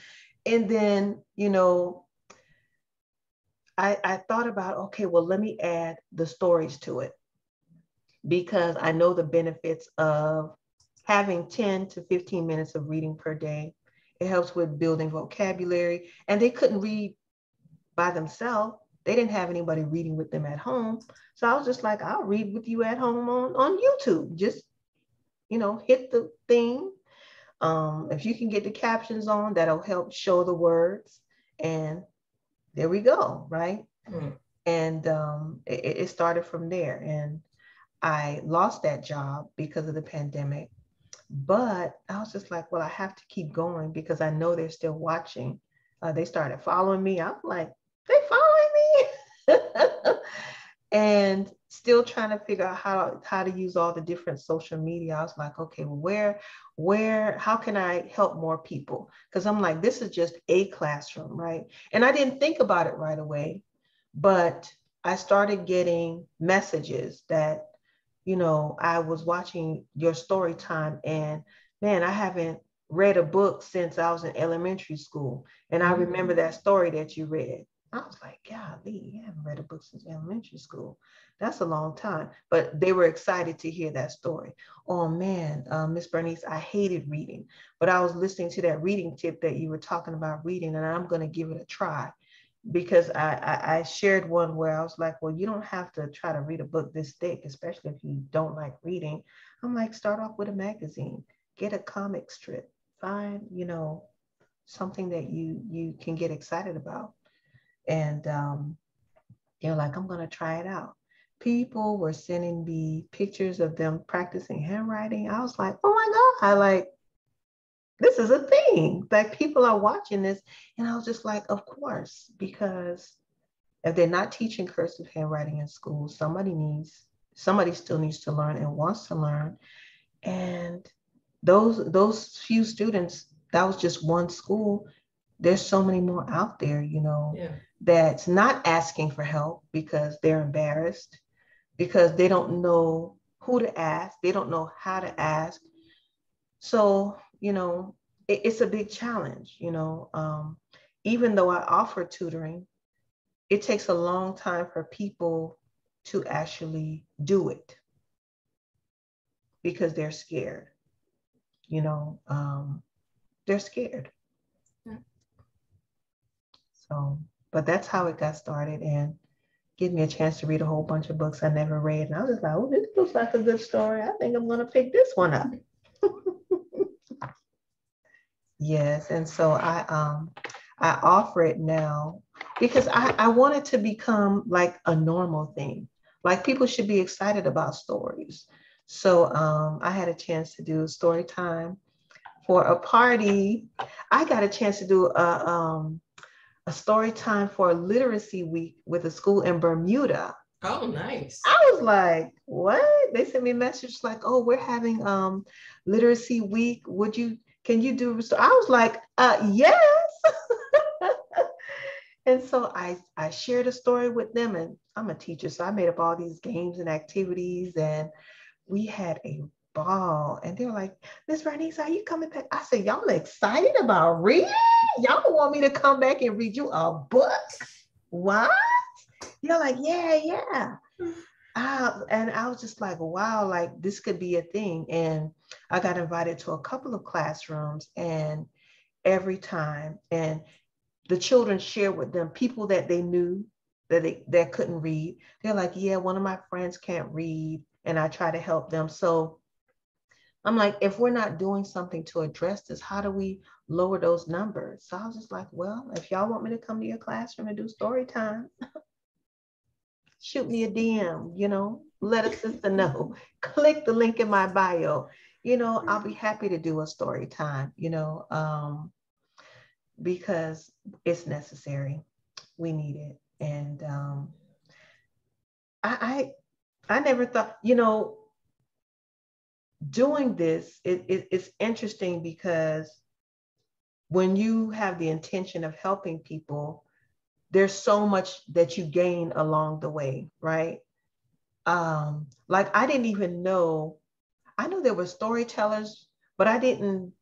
And then, you know, I thought about, okay, well, let me add the stories to it because I know the benefits of having 10 to 15 minutes of reading per day. It helps with building vocabulary. And they couldn't read by themselves. They didn't have anybody reading with them at home. So I was just like, I'll read with you at home on YouTube. Just, you know, hit the thing. If you can get the captions on, that'll help show the words. And there we go, right? And it started from there. And I lost that job because of the pandemic. But I was just like, well, I have to keep going because I know they're still watching. They started following me. I was like, they following me? And still trying to figure out how to use all the different social media. I was like, okay, well, how can I help more people? Because I'm like, this is just a classroom, right? And I didn't think about it right away, but I started getting messages that, you know, I was watching your story time and man, I haven't read a book since I was in elementary school. And I remember that story that you read. I was like, golly, I haven't read a book since elementary school. That's a long time. But they were excited to hear that story. Oh man, Miss Bernise, I hated reading, but I was listening to that reading tip that you were talking about reading, and I'm going to give it a try. because I shared one where I was like, well, you don't have to try to read a book this thick, especially if you don't like reading. I'm like, start off with a magazine, get a comic strip, find, something that you can get excited about. And they're like, I'm gonna try it out. People were sending me pictures of them practicing handwriting. I was like, oh my God, like this is a thing. Like people are watching this. And I was just like, of course, because if they're not teaching cursive handwriting in school, somebody still needs to learn and wants to learn. And those few students, that was just one school. There's so many more out there, Yeah. that's not asking for help because they're embarrassed, because they don't know who to ask, they don't know how to ask. So, it's a big challenge, even though I offer tutoring, it takes a long time for people to actually do it because they're scared, they're scared. Yeah. So, but that's how it got started, and give me a chance to read a whole bunch of books I never read. And I was just like, oh, this looks like a good story. I think I'm going to pick this one up. Yes. And so I offer it now because I want it to become like a normal thing. Like people should be excited about stories. So I had a chance to do story time for a party. I got a chance to do a story time for a literacy week with a school in Bermuda. Oh, nice. I was like, what? They sent me a message like, oh, we're having literacy week. Can you do? So I was like, yes. And so I shared a story with them, and I'm a teacher, so I made up all these games and activities, and we had a ball. And they were like, Miss Bernise, are you coming back? I said, y'all excited about reading? Y'all want me to come back and read you a book? What? You're like, yeah. And I was just like, wow, like this could be a thing. And I got invited to a couple of classrooms, and every time, and the children shared with them people that they knew that couldn't read. They're like, yeah, one of my friends can't read, and I try to help them. So I'm like, if we're not doing something to address this, how do we lower those numbers? So I was just like, well, if y'all want me to come to your classroom and do story time, shoot me a DM, let a sister know. Click the link in my bio. I'll be happy to do a story time, because it's necessary. We need it. And I never thought, doing this, it's interesting because when you have the intention of helping people, there's so much that you gain along the way, right? Like I didn't even know, I knew there were storytellers, but I didn't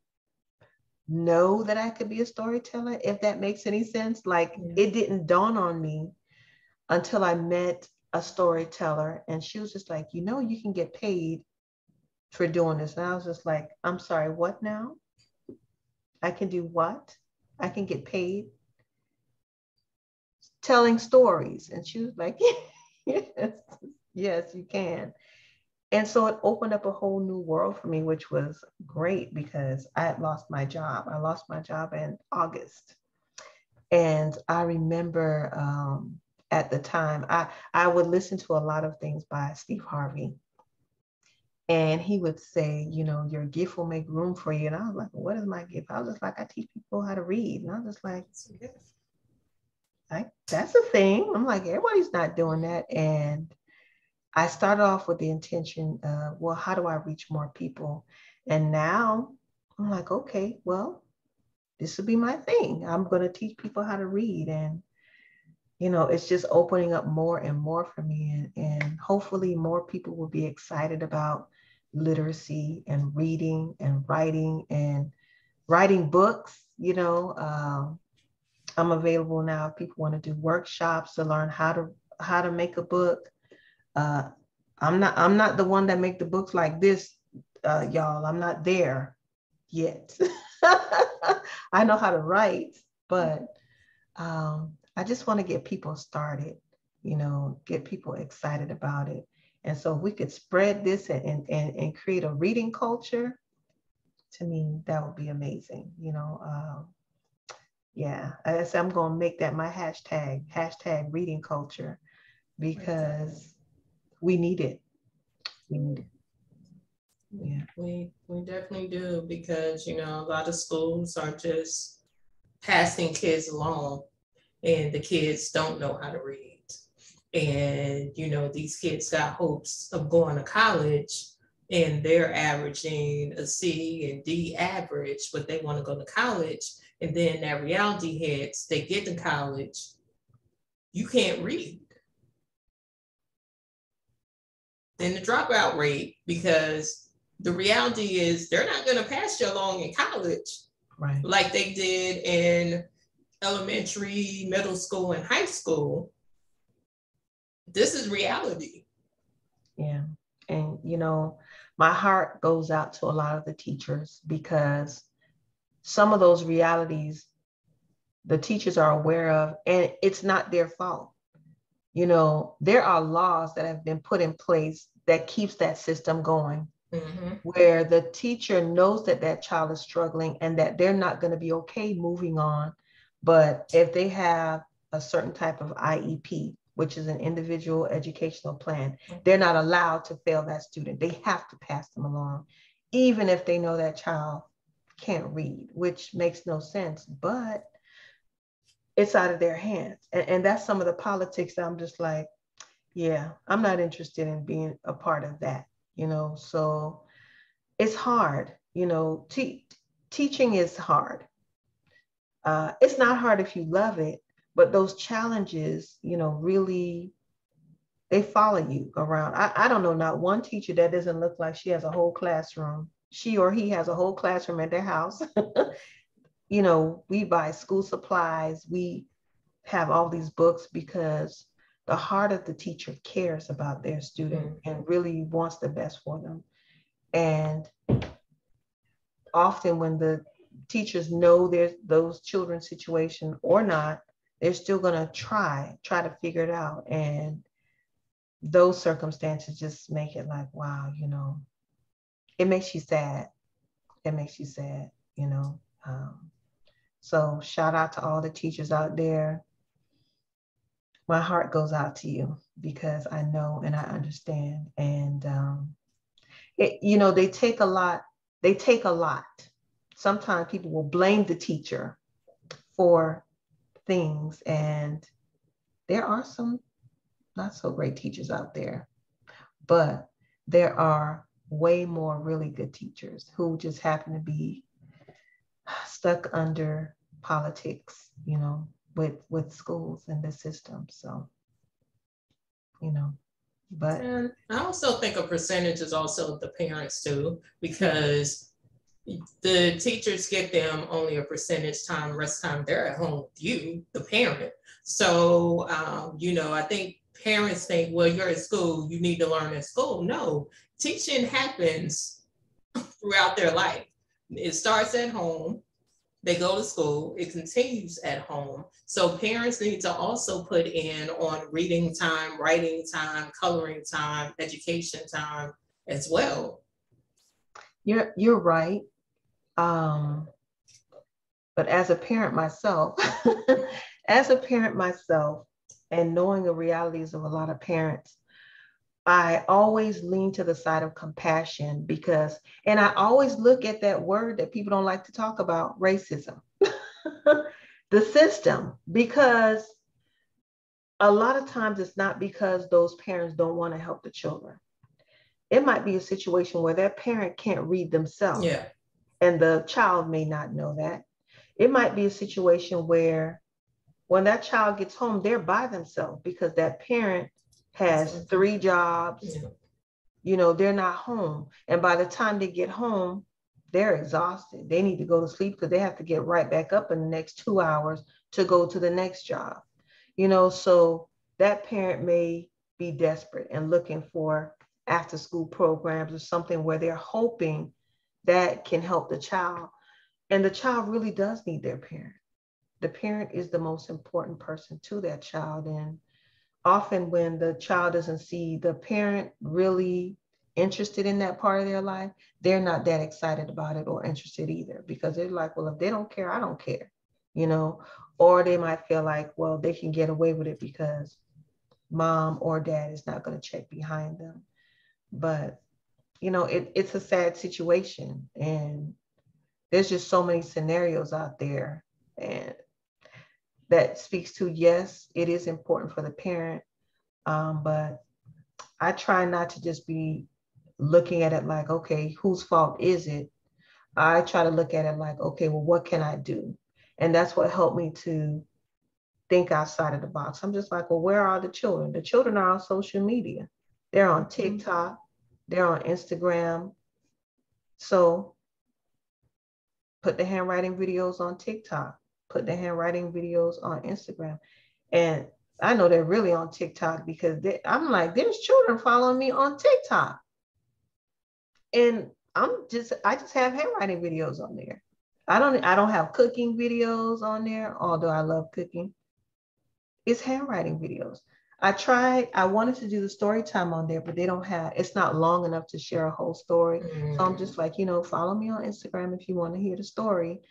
know that I could be a storyteller, if that makes any sense. Like it didn't dawn on me until I met a storyteller, and she was just like, you can get paid for doing this. And I was just like, I'm sorry, what now? I can do what? I can get paid telling stories. And she was like, yes, you can. And so it opened up a whole new world for me, which was great because I had lost my job. I lost my job in August. And I remember at the time, I would listen to a lot of things by Steve Harvey. And he would say, your gift will make room for you. And I was like, what is my gift? I was just like, I teach people how to read. And I was just like, that's a thing. I'm like, everybody's not doing that. And I started off with the intention of, well, how do I reach more people? And now I'm like, okay, well, this will be my thing. I'm going to teach people how to read. And, it's just opening up more and more for me. And hopefully more people will be excited about literacy and reading and writing books. I'm available now if people want to do workshops to learn how to make a book. I'm not the one that make the books like this, y'all. I'm not there yet. I know how to write, but I just want to get people started, get people excited about it. And so if we could spread this and create a reading culture, to me, that would be amazing. Yeah, I said I'm going to make that my hashtag reading culture, because we need it. We need it. Yeah. We definitely do, because a lot of schools are just passing kids along, and the kids don't know how to read. And these kids got hopes of going to college, and they're averaging a C and D average, but they want to go to college. And then that reality hits, they get to college, you can't read. Then the dropout rate, because the reality is they're not going to pass you along in college, right, like they did in elementary, middle school, and high school. This is reality. Yeah. And, my heart goes out to a lot of the teachers, because some of those realities the teachers are aware of, and it's not their fault. There are laws that have been put in place that keeps that system going, where the teacher knows that that child is struggling and that they're not going to be okay moving on. But if they have a certain type of IEP, which is an individual educational plan, they're not allowed to fail that student. They have to pass them along, even if they know that child can't read, which makes no sense, but it's out of their hands. And that's some of the politics that I'm just like, yeah, I'm not interested in being a part of that, so it's hard, teaching is hard. It's not hard if you love it, but those challenges, really, they follow you around. I don't know, not one teacher that doesn't look like she has a whole classroom. She or he has a whole classroom at their house. We buy school supplies. We have all these books because the heart of the teacher cares about their student and really wants the best for them. And often when the teachers know there's those children's situation or not, they're still going to try to figure it out. And those circumstances just make it like, wow, it makes you sad. It makes you sad, so shout out to all the teachers out there. My heart goes out to you, because I know and I understand. And they take a lot. They take a lot. Sometimes people will blame the teacher for things, and there are some not so great teachers out there, but there are way more really good teachers who just happen to be stuck under politics, with schools and the system. So, but. And I also think a percentage is also the parents too, because the teachers get them only a percentage time. The rest of the time they're at home with you, the parent. So, I think parents think, well, you're at school, you need to learn at school. No, teaching happens throughout their life. It starts at home. They go to school, it continues at home. So parents need to also put in on reading time, writing time, coloring time, education time as well. You're right. But as a parent myself, and knowing the realities of a lot of parents, I always lean to the side of compassion, and I always look at that word that people don't like to talk about, racism, the system, because a lot of times it's not because those parents don't want to help the children. It might be a situation where that parent can't read themselves. Yeah. And the child may not know that. It might be a situation where when that child gets home, they're by themselves because that parent has 3 jobs. They're not home. And by the time they get home, they're exhausted. They need to go to sleep because they have to get right back up in the next 2 hours to go to the next job. So that parent may be desperate and looking for after school programs or something where they're hoping that can help the child. And the child really does need their parent. the parent is the most important person to that child. And often when the child doesn't see the parent really interested in that part of their life, they're not that excited about it or interested either, because they're like, well, if they don't care, I don't care, you know, or they might feel like, well, they can get away with it because mom or dad is not going to check behind them. But, you know, it's a sad situation, and there's just so many scenarios out there. And that speaks to, yes, it is important for the parent, but I try not to just be looking at it like, okay, whose fault is it? I try to look at it like, okay, well, what can I do? And that's what helped me to think outside of the box. I'm just like, well, where are the children? The children are on social media. They're on TikTok. They're on Instagram. So put the handwriting videos on TikTok. Put the handwriting videos on Instagram. And I know they're really on TikTok because I'm like, there's children following me on TikTok. And I just have handwriting videos on there. I don't have cooking videos on there, although I love cooking. It's handwriting videos. I wanted to do the story time on there, but it's not long enough to share a whole story. So I'm just like, follow me on Instagram if you want to hear the story,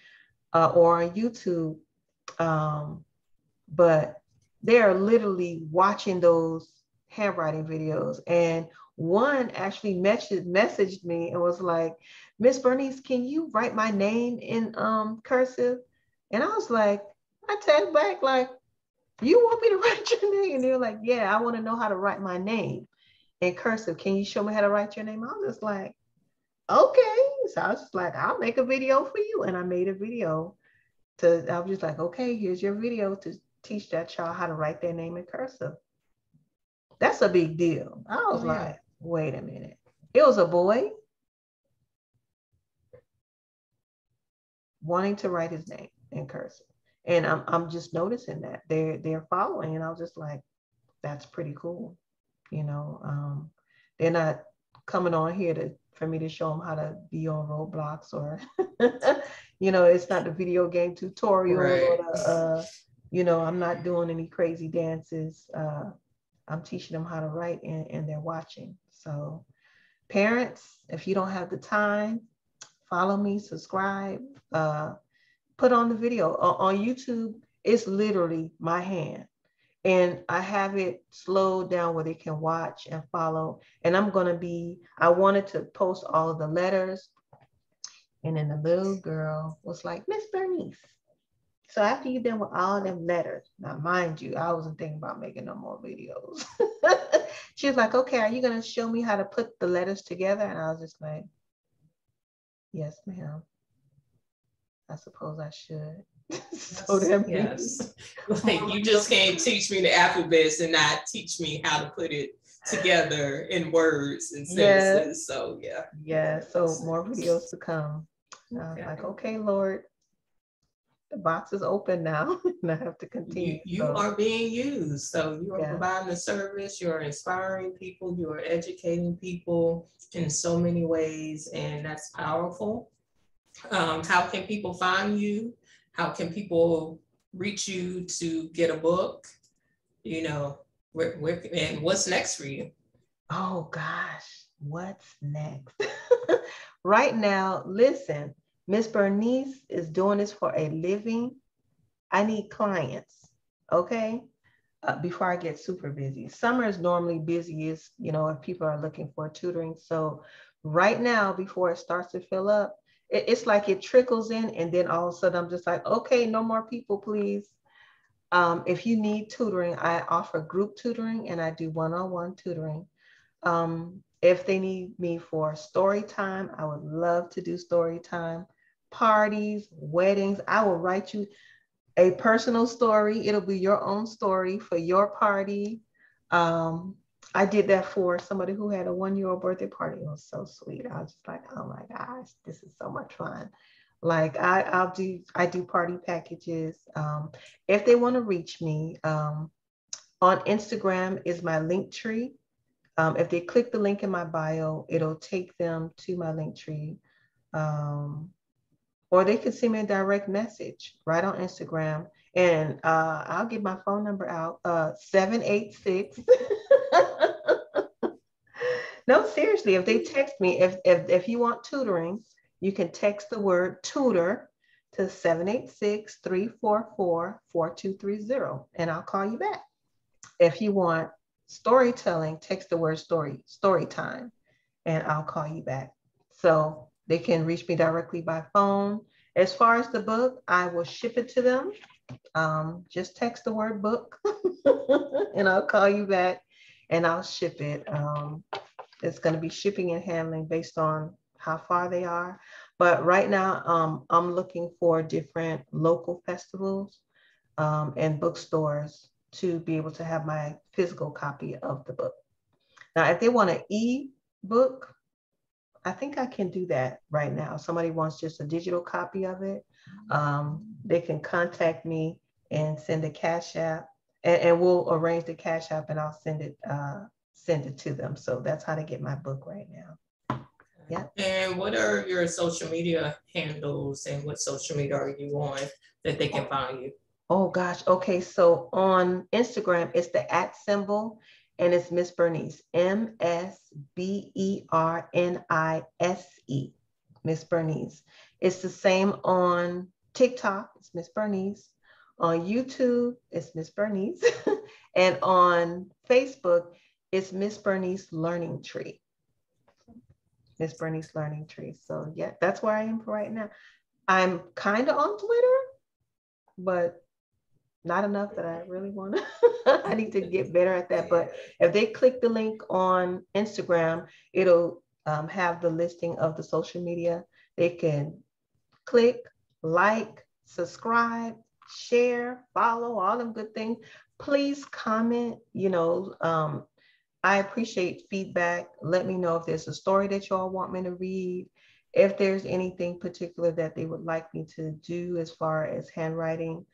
or on YouTube. But they're literally watching those handwriting videos. And one actually messaged me and was like, Miss Bernise, can you write my name in cursive? And I was like, I tagged back like, you want me to write your name? And they were like, yeah, I want to know how to write my name in cursive. Can you show me how to write your name? I was just like, okay. So I was just like, I'll make a video for you. And I made a video I was just like, okay, here's your video to teach that child how to write their name in cursive. That's a big deal. I was like, wait a minute. It was a boy wanting to write his name in cursive. And I'm just noticing that they're following. And I was just like, that's pretty cool. They're not coming on here for me to show them how to be on Roblox or, it's not the video game tutorial, right. Or I'm not doing any crazy dances. I'm teaching them how to write, and they're watching. So parents, if you don't have the time, follow me, subscribe, put on the video. On YouTube, it's literally my hand. And I have it slowed down where they can watch and follow. And I wanted to post all of the letters. And then the little girl was like, Miss Bernise, so after you've done with all them letters, now mind you, I wasn't thinking about making no more videos. She was like, okay, are you going to show me how to put the letters together? And I was just like, yes, ma'am. I suppose I should. So that yes. Like, you just can't teach me the alphabets and not teach me how to put it together in words and sentences. So yeah. So more videos to come. I was like, okay, Lord, the box is open now, and I have to continue. You are being used. So you are providing a service. You are inspiring people. You are educating people in so many ways, and that's powerful. How can people find you? How can people reach you to get a book? And what's next for you? Oh gosh, what's next? Right now, listen, Miss Bernise is doing this for a living. I need clients, okay? Before I get super busy. Summer is normally busiest, if people are looking for tutoring. So right now, before it starts to fill up, it's like it trickles in, and then all of a sudden I'm just like, okay, no more people, please. If you need tutoring, I offer group tutoring, and I do one-on-one tutoring. If they need me for story time, I would love to do story time. Parties, weddings, I will write you a personal story. It'll be your own story for your party. I did that for somebody who had a 1-year-old birthday party. It was so sweet. I was just like, oh my gosh, this is so much fun. Like I do party packages. If they want to reach me, on Instagram is my link tree. If they click the link in my bio, it'll take them to my link tree. Or they can send me a direct message right on Instagram. And I'll give my phone number out, 786. No, seriously, if they text me, if you want tutoring, you can text the word tutor to 786-344-4230, and I'll call you back. If you want storytelling, text the word story time, and I'll call you back. So they can reach me directly by phone. As far as the book, I will ship it to them. Just text the word book and I'll call you back and I'll ship it. It's going to be shipping and handling based on how far they are. But right now, I'm looking for different local festivals and bookstores to be able to have my physical copy of the book. Now, if they want an e-book, I think I can do that right now. Somebody wants just a digital copy of it. They can contact me and send a Cash App, and we'll arrange the Cash App, and I'll send it to them. So that's how to get my book right now. Yeah. And what are your social media handles, and what social media are you on that they can find you? Oh gosh. Okay. So on Instagram, it's the @ symbol, and it's Miss Bernise, MSBERNISE, Miss Bernise. It's the same on TikTok, it's Miss Bernise. On YouTube, it's Miss Bernise. And on Facebook, it's Miss Bernise Learning Tree. Miss Bernise Learning Tree. So yeah, that's where I am for right now. I'm kind of on Twitter, but not enough that I really want to. I need to get better at that. But if they click the link on Instagram, it'll have the listing of the social media. They can click, like, subscribe, share, follow, all them good things. Please comment. I appreciate feedback. Let me know if there's a story that y'all want me to read. If there's anything particular that they would like me to do as far as handwriting.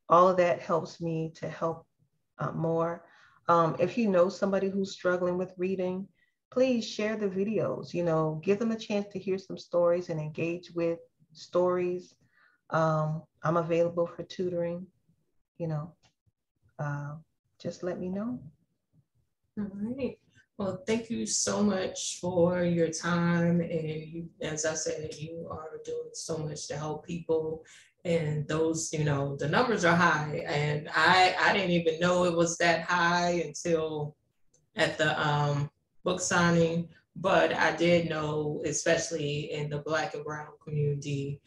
All of that helps me to help more. If you know somebody who's struggling with reading, please share the videos, give them a chance to hear some stories and engage with stories. I'm available for tutoring, just let me know. All right. Well, thank you so much for your time. And you, as I said, you are doing so much to help people. And those, the numbers are high. And I didn't even know it was that high until at the book signing. But I did know, especially in the Black and Brown community,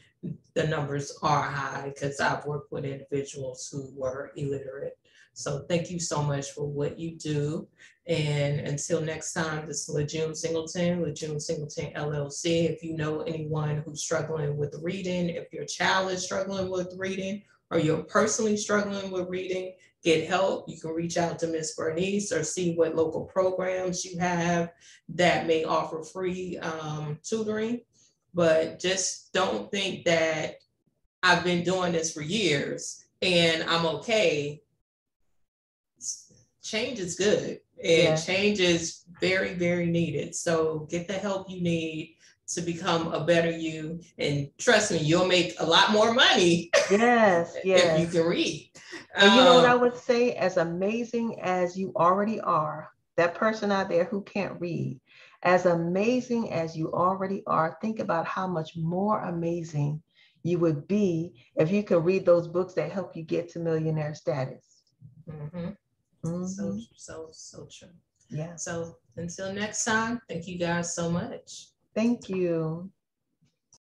the numbers are high because I've worked with individuals who were illiterate. So thank you so much for what you do. And until next time, this is Lejeune Singleton LLC. If you know anyone who's struggling with reading, if your child is struggling with reading, or you're personally struggling with reading, get help. You can reach out to Miss Bernise or see what local programs you have that may offer free tutoring. But just don't think that I've been doing this for years and I'm okay. Change is good, and change is very, very needed. So get the help you need to become a better you. And trust me, you'll make a lot more money if you can read. And you know what I would say? As amazing as you already are, that person out there who can't read, as amazing as you already are, think about how much more amazing you would be if you could read those books that help you get to millionaire status. Mm-hmm. Mm-hmm. So true. Yeah. So until next time, thank you guys so much. Thank you.